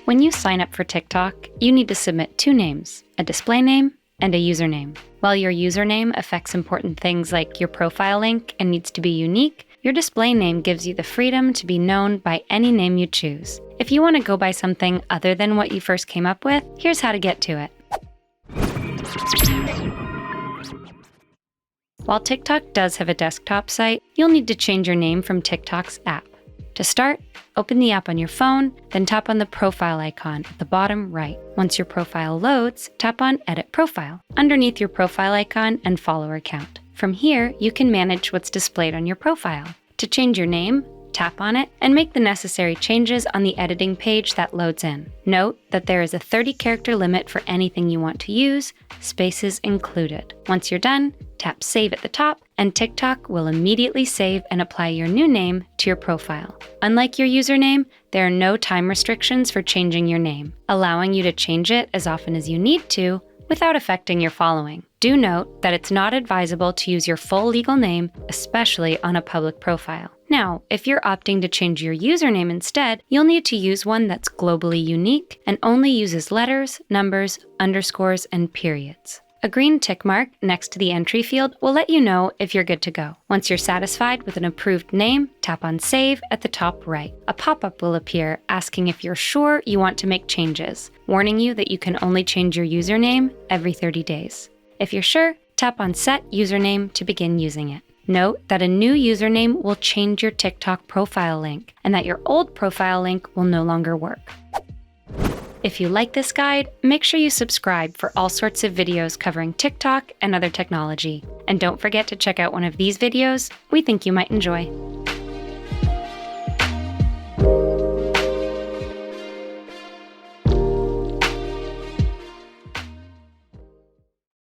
When you sign up for TikTok, you need to submit 2 names, a display name and a username. While your username affects important things like your profile link and needs to be unique, your display name gives you the freedom to be known by any name you choose. If you want to go by something other than what you first came up with, here's how to get to it. While TikTok does have a desktop site, you'll need to change your name from TikTok's app. To start, open the app on your phone, then tap on the profile icon at the bottom right. Once your profile loads, tap on Edit Profile underneath your profile icon and follower count. From here, you can manage what's displayed on your profile. To change your name, tap on it and make the necessary changes on the editing page that loads in. Note that there is a 30-character limit for anything you want to use, spaces included. Once you're done, tap Save at the top, and TikTok will immediately save and apply your new name to your profile. Unlike your username, there are no time restrictions for changing your name, allowing you to change it as often as you need to without affecting your following. Do note that it's not advisable to use your full legal name, especially on a public profile. Now, if you're opting to change your username instead, you'll need to use one that's globally unique and only uses letters, numbers, underscores, and periods. A green tick mark next to the entry field will let you know if you're good to go. Once you're satisfied with an approved name, tap on Save at the top right. A pop-up will appear asking if you're sure you want to make changes, warning you that you can only change your username every 30 days. If you're sure, tap on Set Username to begin using it. Note that a new username will change your TikTok profile link and that your old profile link will no longer work. If you like this guide, make sure you subscribe for all sorts of videos covering TikTok and other technology. And don't forget to check out one of these videos we think you might enjoy.